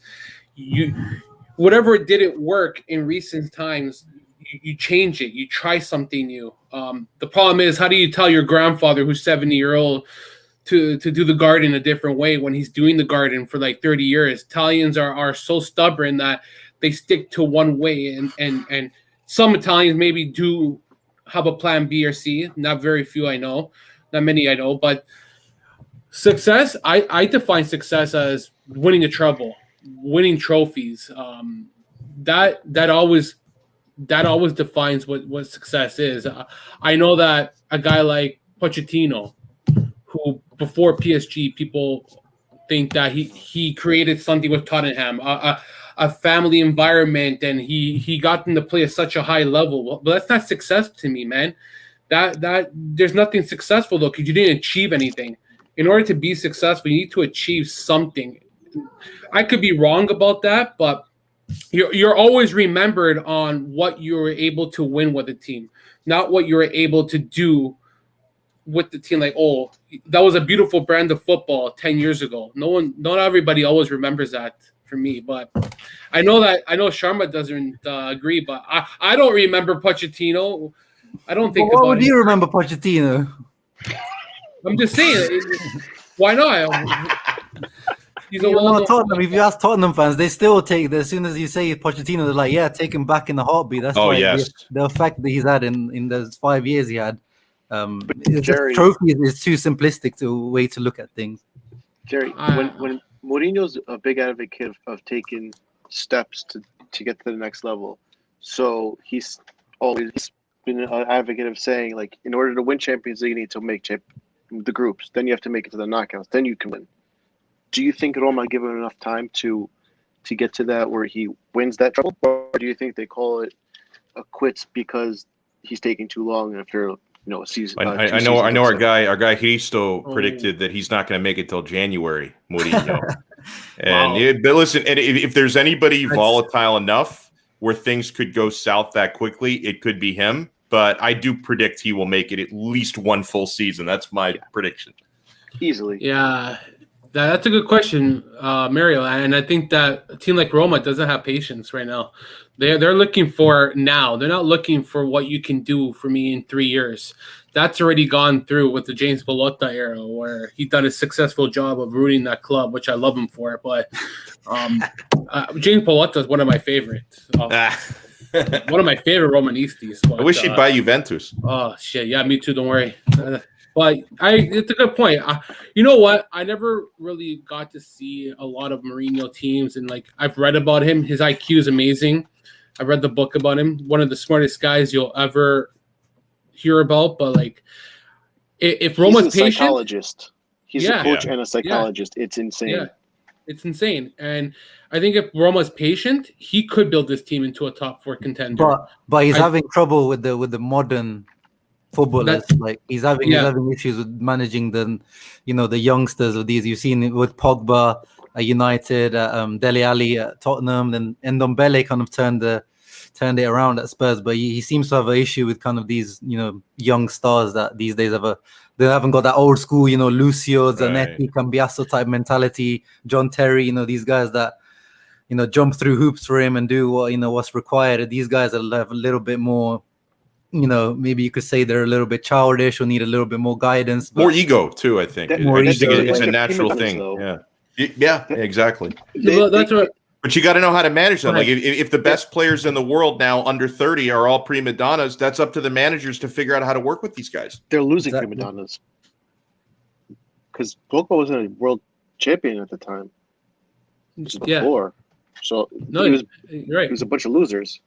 Whatever didn't work in recent times, you change it. You try something new. The problem is, how do you tell your grandfather who's 70-year-old to do the garden a different way when he's doing the garden for like 30 years? Italians are so stubborn that they stick to one way, and some Italians maybe do have a plan B or C. Not very few I know. Not many I know. But success, I define success as winning a treble, winning trophies. That always defines what success is. I know that a guy like Pochettino, who before PSG, people think that he created something with Tottenham, a family environment, and he got them to play at such a high level. But that's not success to me, man. That there's nothing successful though, because you didn't achieve anything. In order to be successful, you need to achieve something. I could be wrong about that, but you're always remembered on what you were able to win with the team, not what you were able to do with the team. Like, oh, that was a beautiful brand of football 10 years ago. Not everybody always remembers that for me, but I know Sharma doesn't agree, but I don't remember Pochettino. I don't think. Well, why do you remember Pochettino? I'm just saying, why not? He's Tottenham. If you ask Tottenham fans, they still take as soon as you say Pochettino, they're like, yeah, take him back in the heartbeat. That's the effect that he's had in those 5 years he had. Trophies is too simplistic to way to look at things. Jerry, when Mourinho's a big advocate of taking steps to get to the next level, so he's always been an advocate of saying, like, in order to win Champions League, you need to make the groups. Then you have to make it to the knockouts. Then you can win. Do you think Roma give him enough time to get to that where he wins that treble, or do you think they call it a quits because he's taking too long after a season? I know our guy Hristo predicted that he's not going to make it till January, Mourinho. And but listen, and if there's anybody volatile enough where things could go south that quickly, it could be him. But I do predict he will make it at least one full season. That's my prediction. Easily. Yeah. That's a good question, Mario. And I think that a team like Roma doesn't have patience right now. They're looking for now. They're not looking for what you can do for me in 3 years. That's already gone through with the James Pallotta era, where he done a successful job of ruining that club, which I love him for. But James Pallotta is one of my favorites. One of my favorite Romanistas. But, I wish he'd buy Juventus. Oh shit! Yeah, me too. Don't worry. But it's a good point. You know what? I never really got to see a lot of Mourinho teams, and like I've read about him. His IQ is amazing. I read the book about him. One of the smartest guys you'll ever hear about. But like, if Roma's He's a patient, psychologist. He's a coach and a psychologist. Yeah. It's insane. Yeah, it's insane. And I think if Roma's patient, he could build this team into a top 4 contender. But he's having trouble with the modern footballers. Like he's having issues with managing the youngsters of these. You've seen it with Pogba at United, Dele Alli at Tottenham, and Ndombele kind of turned it around at Spurs. But he seems to have an issue with kind of these young stars that these days they haven't got that old school Lucio, Zanetti, Cambiasso type mentality. John Terry, these guys that jump through hoops for him and do what's required. These guys have a little bit more. Maybe you could say they're a little bit childish or need a little bit more guidance. More ego, too, I think. It's a natural thing. Yeah, exactly. That's what. But you got to know how to manage them. Like if the best players in the world now under 30 are all prima donnas, that's up to the managers to figure out how to work with these guys. They're losing prima donnas. Because Pogba wasn't a world champion at the time. This is before. So you're right. He was a bunch of losers.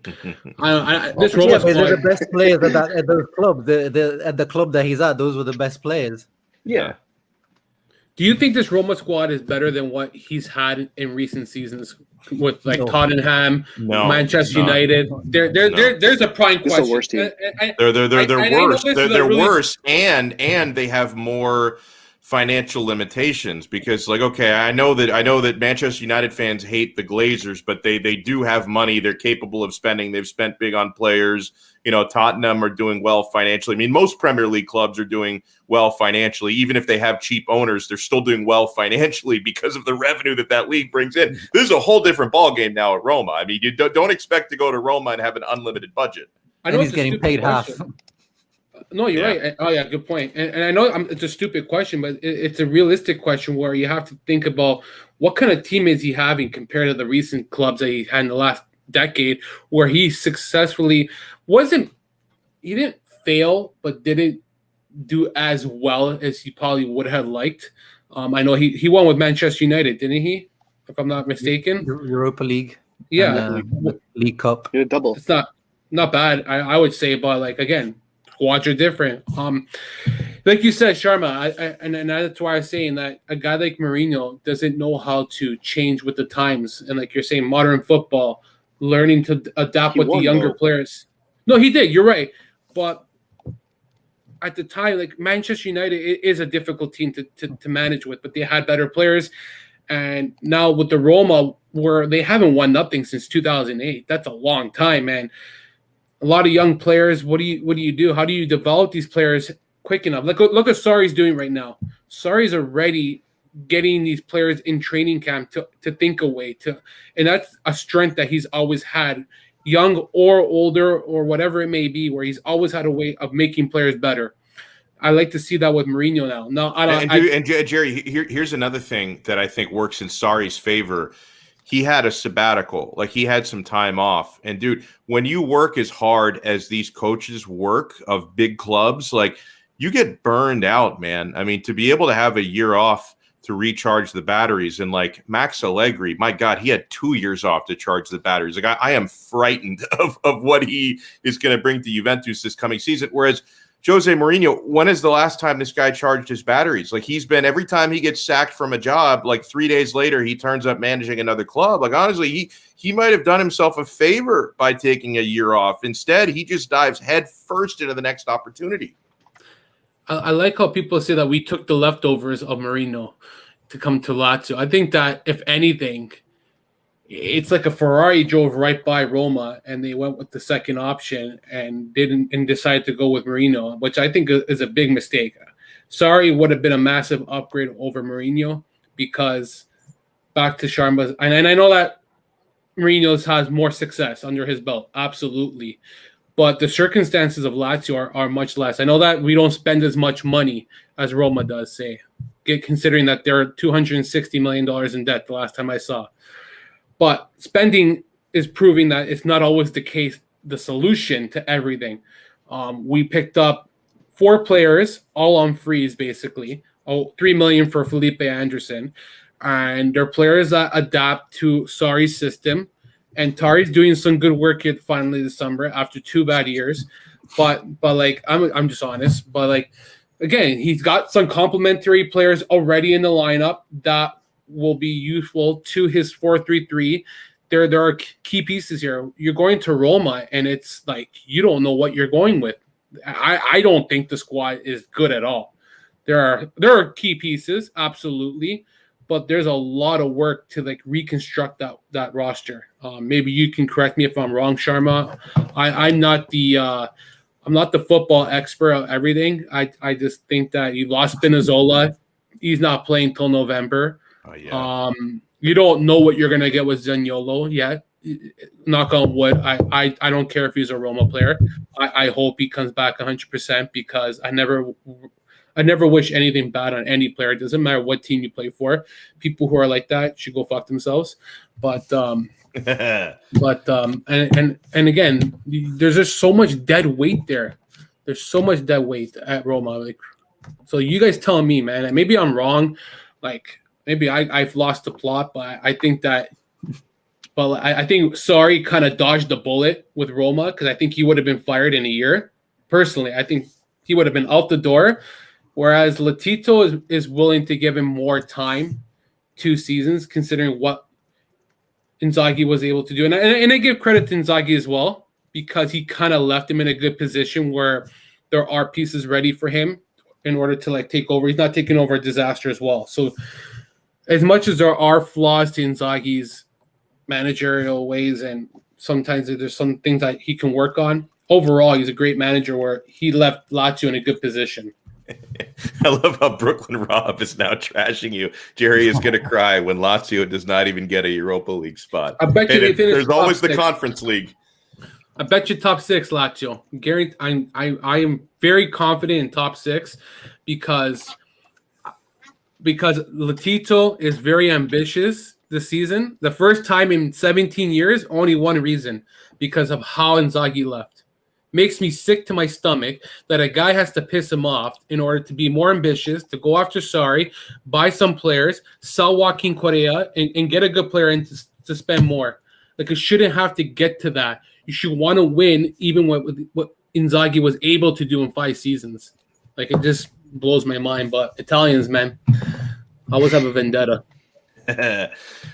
This Roma squad, they're the best players at those clubs. At the club that he's at, those were the best players. Yeah. Do you think this Roma squad is better than what he's had in recent seasons with Tottenham, Manchester United? There's a prime question. It's the worst team. They're worse. They're worse, and they have more financial limitations because I know that Manchester United fans hate the Glazers, but they do have money. They're capable of spending. They've spent big on players. Tottenham are doing well financially. I mean, most Premier League clubs are doing well financially. Even if they have cheap owners, they're still doing well financially because of the revenue that league brings in. This is a whole different ballgame now at Roma. I mean, you don't expect to go to Roma and have an unlimited budget. I know he's getting paid half. No, you're right. Oh, yeah, good point. And I know it's a stupid question, but it's a realistic question where you have to think about what kind of team is he having compared to the recent clubs that he had in the last decade, where he successfully he didn't fail, but didn't do as well as he probably would have liked. I know he won with Manchester United, didn't he? If I'm not mistaken. Europa League. Yeah. And, League Cup. You did double. It's not bad, I would say, but again, squads are different. Like you said, Sharma, and that's why I was saying that a guy like Mourinho doesn't know how to change with the times. And like you're saying, modern football, learning to adapt with the younger players. No, he did. You're right. But at the time, Manchester United is a difficult team to manage with, but they had better players. And now with the Roma, where they haven't won nothing since 2008. That's a long time, man. A lot of young players. What do you do? How do you develop these players quick enough? Look what Sarri's doing right now. Sarri's already getting these players in training camp to think away and that's a strength that he's always had, young or older or whatever it may be, where he's always had a way of making players better. I like to see that with Mourinho now. No, Jerry, here's another thing that I think works in Sarri's favor. He had a sabbatical, he had some time off. And dude, when you work as hard as these coaches work of big clubs, you get burned out, man. I mean, to be able to have a year off to recharge the batteries, and Max Allegri, my God, he had 2 years off to charge the batteries. I am frightened of what he is going to bring to Juventus this coming season. Whereas Jose Mourinho, when is the last time this guy charged his batteries? He's been, every time he gets sacked from a job, 3 days later, he turns up managing another club. Honestly, he might have done himself a favor by taking a year off. Instead, he just dives head first into the next opportunity. I like how people say that we took the leftovers of Mourinho to come to Lazio. I think that, if anything, it's like a Ferrari drove right by Roma and they went with the second option and decided to go with Mourinho, which I think is a big mistake. Sarri would have been a massive upgrade over Mourinho because back to Sharma's, and I know that Mourinho's has more success under his belt, absolutely. But the circumstances of Lazio are much less. I know that we don't spend as much money as Roma does, say, considering that they're $260 million in debt the last time I saw. But spending is proving that it's not always the case, the solution to everything. We picked up 4 players, all on freeze, basically. $3 million for Felipe Anderson. And they're players that adapt to Sarri's system. And Tari's doing some good work here finally this summer after 2 bad years. But like, I'm just honest. But like, again, he's got some complementary players already in the lineup that will be useful to his 4-3-3. There are key pieces here. You're going to Roma, and it's like you don't know what you're going with. I don't think the squad is good at all. There are key pieces, absolutely, but there's a lot of work to like reconstruct that roster. Maybe you can correct me if I'm wrong, Sharma. I'm not the football expert of everything. I just think that you lost Spinazzola. He's not playing till November. Oh, yeah. You don't know what you're gonna get with Zaniolo yet. Knock on wood. I don't care if he's a Roma player. I hope he comes back 100% because I never wish anything bad on any player. It doesn't matter what team you play for. People who are like that should go fuck themselves. But and again, there's just so much dead weight there. There's so much dead weight at Roma. Like, so you guys tell me, man. And maybe I'm wrong. Like maybe I've lost the plot, but I think that. But I think Sarri kind of dodged the bullet with Roma because I think he would have been fired in a year. Personally, I think he would have been out the door. Whereas Latito is willing to give him more time, 2 seasons, considering what Inzaghi was able to do. And I give credit to Inzaghi as well because he kind of left him in a good position where there are pieces ready for him in order to like take over. He's not taking over a disaster as well. So as much as there are flaws to Inzaghi's managerial ways and sometimes there's some things that he can work on, overall he's a great manager where he left Lazio in a good position. I love how Brooklyn Rob is now trashing you. Jerry is going to cry when Lazio does not even get a Europa League spot. I bet you there's always the Conference League. I bet you top 6, Lazio. I am very confident in top 6 because Latito is very ambitious this season. The first time in 17 years, only one reason, because of how Inzaghi left. Makes me sick to my stomach that a guy has to piss him off in order to be more ambitious, to go after Sarri, buy some players, sell Joaquin Correa, and get a good player in to spend more. Like, it shouldn't have to get to that. You should want to win even what Inzaghi was able to do in 5 seasons. Like, it just blows my mind. But Italians, man, always have a vendetta.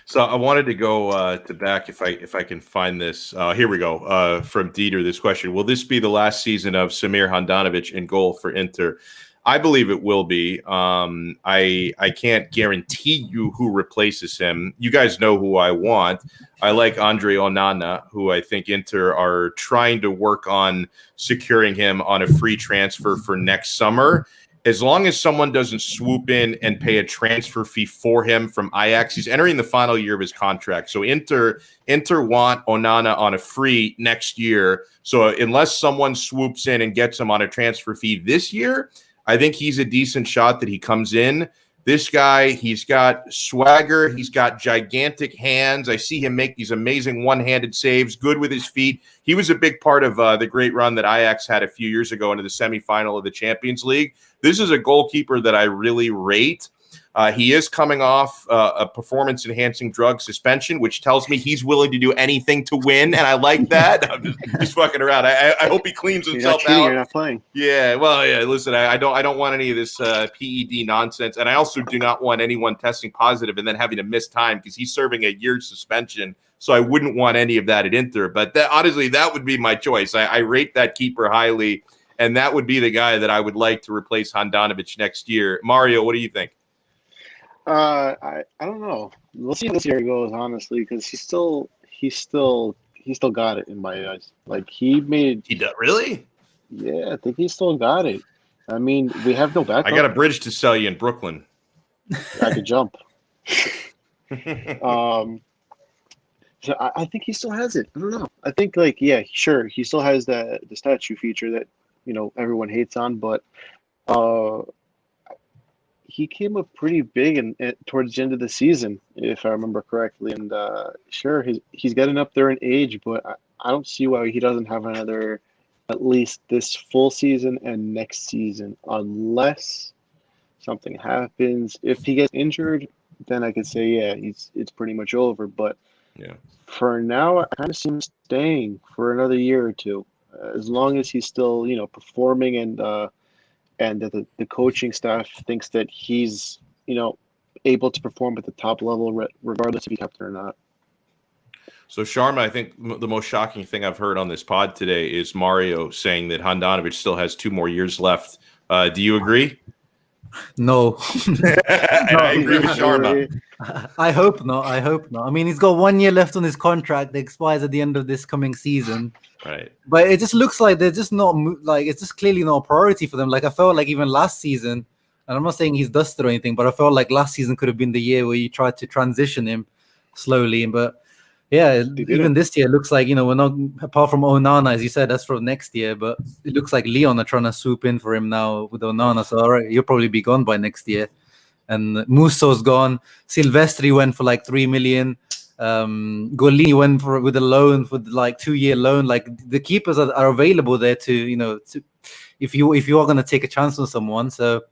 So I wanted to go to back if I can find this. Here we go. From Dieter, this question: will this be the last season of Samir Handanovic in goal for Inter? I believe it will be. I can't guarantee you who replaces him. You guys know who I want. I like Andre Onana, who I think Inter are trying to work on securing him on a free transfer for next summer. As long as someone doesn't swoop in and pay a transfer fee for him from Ajax, he's entering the final year of his contract. So Inter want Onana on a free next year. So unless someone swoops in and gets him on a transfer fee this year, I think he's a decent shot that he comes in. This guy, he's got swagger. He's got gigantic hands. I see him make these amazing one-handed saves, good with his feet. He was a big part of the great run that Ajax had a few years ago into the semifinal of the Champions League. This is a goalkeeper that I really rate. He is coming off a performance-enhancing drug suspension, which tells me he's willing to do anything to win, and I like that. I'm just fucking around. I hope he cleans himself out. You're not playing. Yeah, well, yeah. Listen, I don't want any of this PED nonsense, and I also do not want anyone testing positive and then having to miss time because he's serving a year's suspension. So I wouldn't want any of that at Inter. But honestly, that would be my choice. I rate that keeper highly, and that would be the guy that I would like to replace Handanovic next year. Mario, what do you think? I don't know. We'll see how this year goes, honestly, because he still got it in my eyes. Like he does, really? Yeah, I think he still got it. I mean, we have no backup. I got a bridge to sell you in Brooklyn. I could jump. So I think he still has it. I don't know. I think sure, he still has the statue feature that everyone hates on, but he came up pretty big and towards the end of the season, if I remember correctly. And sure, he's getting up there in age, but I don't see why he doesn't have another, at least this full season and next season, unless something happens. If he gets injured, then I could say, it's pretty much over. But for now, I kind of see him staying for another year or two, as long as he's still, performing and that the coaching staff thinks that he's, able to perform at the top level, regardless if he kept it or not. So, Sharma, I think the most shocking thing I've heard on this pod today is Mario saying that Handanovic still has 2 more years left. Do you agree? No. I agree with Sharma. I hope not. I mean, he's got 1 year left on his contract that expires at the end of this coming season. Right. But it just looks like they're just not it's just clearly not a priority for them. Like I felt like even last season, and I'm not saying he's dusted or anything, but I felt like last season could have been the year where you tried to transition him slowly. But yeah, even this year, it looks like, we're not, apart from Onana, as you said, that's for next year, but it looks like Leon are trying to swoop in for him now with Onana. So, all right, you'll probably be gone by next year. And Musso's gone. Silvestri went for like 3 million. Golini went with a loan for like 2-year loan. Like the keepers are available there to, if you are going to take a chance on someone. So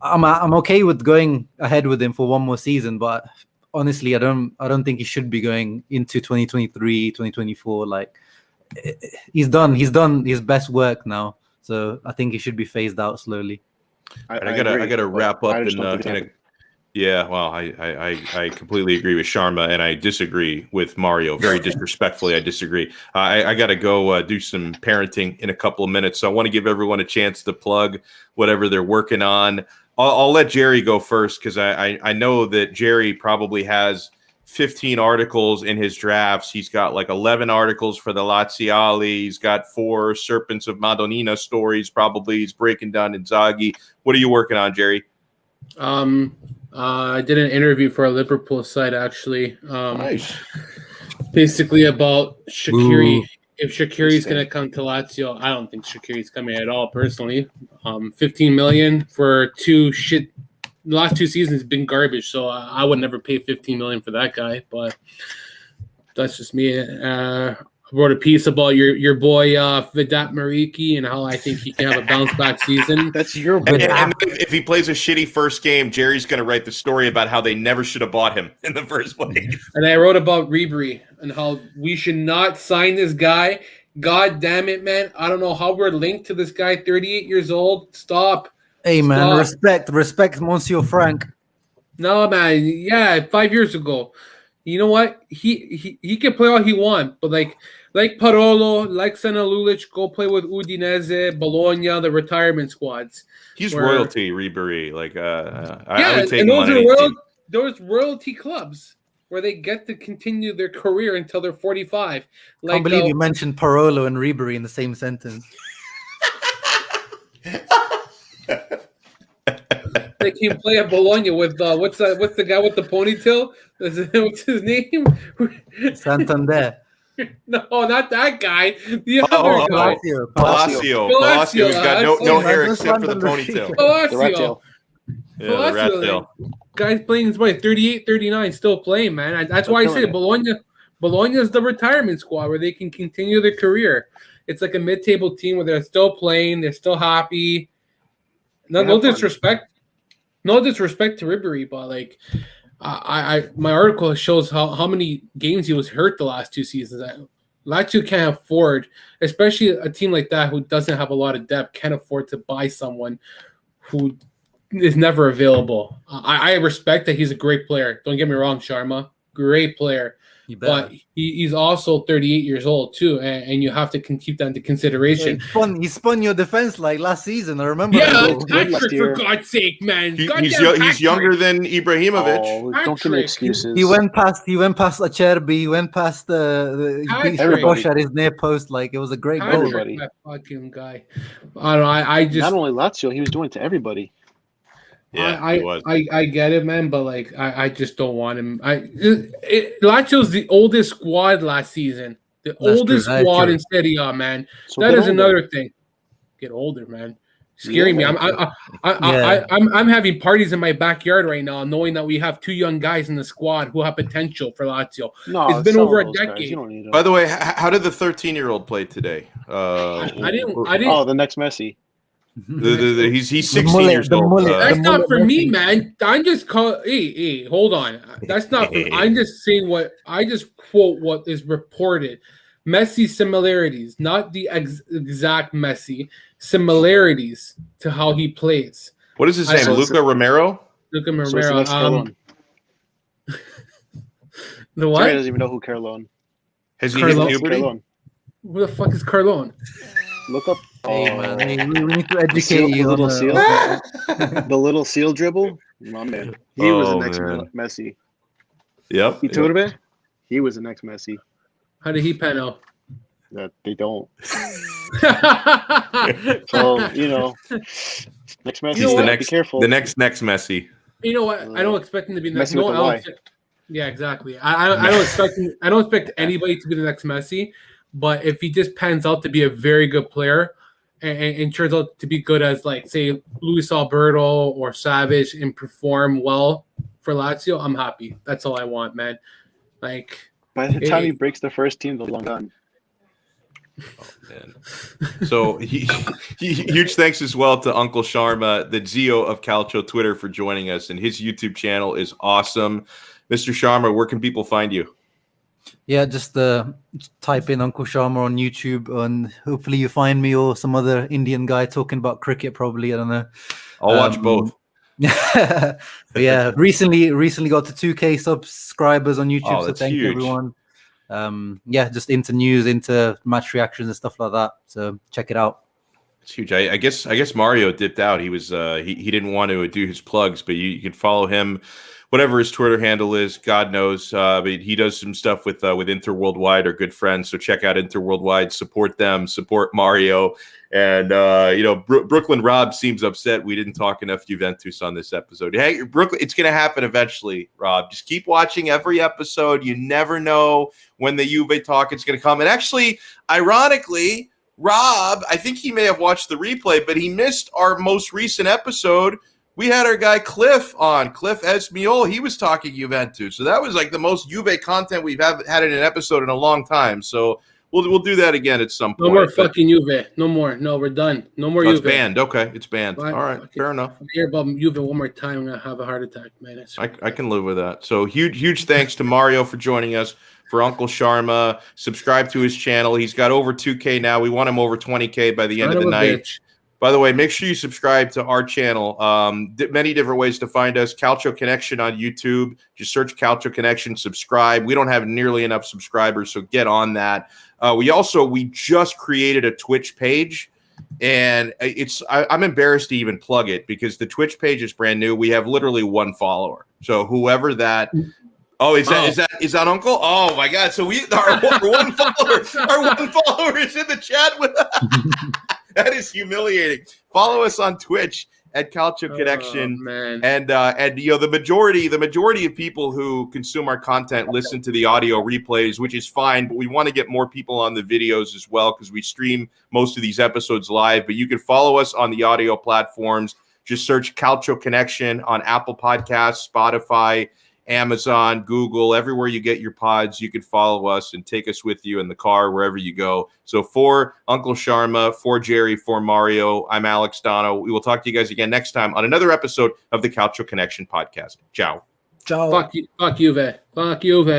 I'm okay with going ahead with him for 1 more season, but honestly, I don't think he should be going into 2023, 2024. Like he's done his best work now. So I think he should be phased out slowly. I gotta wrap up I completely agree with Sharma, and I disagree with Mario. Very disrespectfully, I disagree. I gotta go do some parenting in a couple of minutes, so I want to give everyone a chance to plug whatever they're working on. I'll let Jerry go first because I know that Jerry probably has 15 articles in his drafts. He's got like 11 articles for the Laziali. He's got 4 Serpents of Madonnina stories. Probably he's breaking down Inzaghi. What are you working on, Jerry? I did an interview for a Liverpool site actually. Nice. Basically about Shaqiri. Ooh. If Shaqiri's going to come to Lazio, I don't think Shaqiri's coming at all, personally. 15 million for the last 2 seasons has been garbage, so I would never pay 15 million for that guy, but that's just me. I wrote a piece about your boy Vedat Mariki and how I think he can have a bounce back season. That's your boy. And if he plays a shitty first game, Jerry's going to write the story about how they never should have bought him in the first place. And I wrote about Ribery and how we should not sign this guy. God damn it, man. I don't know how we're linked to this guy, 38 years old. Stop. Hey, man, respect Monsieur Frank. No, man. Yeah, 5 years ago. You know what? He can play all he wants, but like Parolo, like Senna Lulic, go play with Udinese, Bologna, the retirement squads. He's royalty, Ribery. Like, I would take him on those royalty clubs where they get to continue their career until they're 45. I can't believe you mentioned Parolo and Ribery in the same sentence. They can play at Bologna with what's the guy with the ponytail? What's his name? Santander. No, not that guy. The other guy. Palacio. He's got no hair except for the ponytail. Palacio. The rat tail. Guy's playing his way 38, 39, still playing, man. That's why I say Bologna is the retirement squad where they can continue their career. It's like a mid-table team where they're still playing, they're still happy. No disrespect. No disrespect to Ribery, but like my article shows how many games he was hurt the last 2 seasons. Lazio can't afford, especially a team like that who doesn't have a lot of depth, can't afford to buy someone who is never available. I respect that he's a great player. Don't get me wrong, Sharma. Great player. but he's also 38 years old too, and you have to keep that into consideration. He spun your defense like last season. I remember. Yeah, Patrick, for God's sake, man. He's younger than Ibrahimovic. Oh, don't give me excuses. He went past Acerbi. He went past the Bosch at his near post. Like, it was a great goal. That fucking guy. I don't know. I just, not only Lazio, he was doing it to everybody. Yeah, I get it, man, but like I just don't want him. Lazio's the oldest squad last season. The oldest squad in Serie A, man. So that is another thing. Get older, man. Scaring me. I'm having parties in my backyard right now, knowing that we have 2 young guys in the squad who have potential for Lazio. No, it's been over a decade. By the way, how did the 13-year-old play today? I didn't. Oh, the next Messi. He's 16 years old. That's not for me, man. I'm just hey, hold on. That's not for I'm just saying I just quote what is reported. Messi similarities, not the exact Messi, similarities to how he plays. What is his name? Luca Romero? Luca Romero. The what? Jerry doesn't even know who Carlone. Has he hit puberty? Who the fuck is Carlone? Look up. Hey, man, we need to educate you. Little seal. The little seal dribble. My man. He was the next Messi. Yep. Iturbe? He was the next Messi. How did he pan out? That they don't. So, next Messi. He's the next, be careful. The next Messi. You know what? I don't expect him to be the next. Messi yeah, exactly. I don't expect anybody to be the next Messi. But if he just pans out to be a very good player and turns out to be good as, like, say, Luis Alberto or Savage and perform well for Lazio, I'm happy. That's all I want, man. Like, by the time he breaks the first team, they're long done. Oh, man. So huge thanks as well to Uncle Sharma, the Zio of Calcio Twitter, for joining us. And his YouTube channel is awesome. Mr. Sharma, where can people find you? Yeah, just type in Uncle Sharma on YouTube, and hopefully you find me or some other Indian guy talking about cricket. Probably, I don't know. I'll watch both. But yeah, recently got to 2K subscribers on YouTube. So thank you, everyone. Yeah, just into news, into match reactions and stuff like that. So check it out. It's huge. I guess Mario dipped out. He was he didn't want to do his plugs, but you can follow him. Whatever his Twitter handle is, God knows. But he does some stuff with Inter Worldwide, our good friends. So check out Inter Worldwide, support them, support Mario. And, Brooklyn Rob seems upset we didn't talk enough Juventus on this episode. Hey, Brooklyn, it's going to happen eventually, Rob. Just keep watching every episode. You never know when the Juve talk is going to come. And actually, ironically, Rob, I think he may have watched the replay, but he missed our most recent episode. We had our guy Cliff on, Cliff Esmiol. He was talking Juventus. So that was like the most Juve content we've had in an episode in a long time. So we'll do that again at some point. No more fucking Juve. No more. No, we're done. No more Juve. It's banned. Okay, it's banned. All right, fair enough. If I hear about Juve one more time, I'm going to have a heart attack, man. I can live with that. So huge thanks to Mario for joining us, for Uncle Sharma. Subscribe to his channel. He's got over 2K now. We want him over 20K by the end of the night. Bitch. By the way, make sure you subscribe to our channel. Many different ways to find us. Calcio Connection on YouTube. Just search Calcio Connection, subscribe. We don't have nearly enough subscribers, so get on that. We just created a Twitch page, and I'm embarrassed to even plug it because the Twitch page is brand new. We have literally 1 follower. So whoever that. Oh, is that Uncle? Oh my God! So our one follower is in the chat with us. That is humiliating. Follow us on Twitch at Calcio Connection, and the majority of people who consume our content listen to the audio replays, which is fine. But we want to get more people on the videos as well because we stream most of these episodes live. But you can follow us on the audio platforms. Just search Calcio Connection on Apple Podcasts, Spotify, Amazon, Google, everywhere you get your pods. You can follow us and take us with you in the car, wherever you go. So for Uncle Sharma, for Jerry, for Mario, I'm Alex Donno. We will talk to you guys again next time on another episode of the Calcio Connection podcast. Ciao. Ciao. Fuck Juve. Fuck Juve.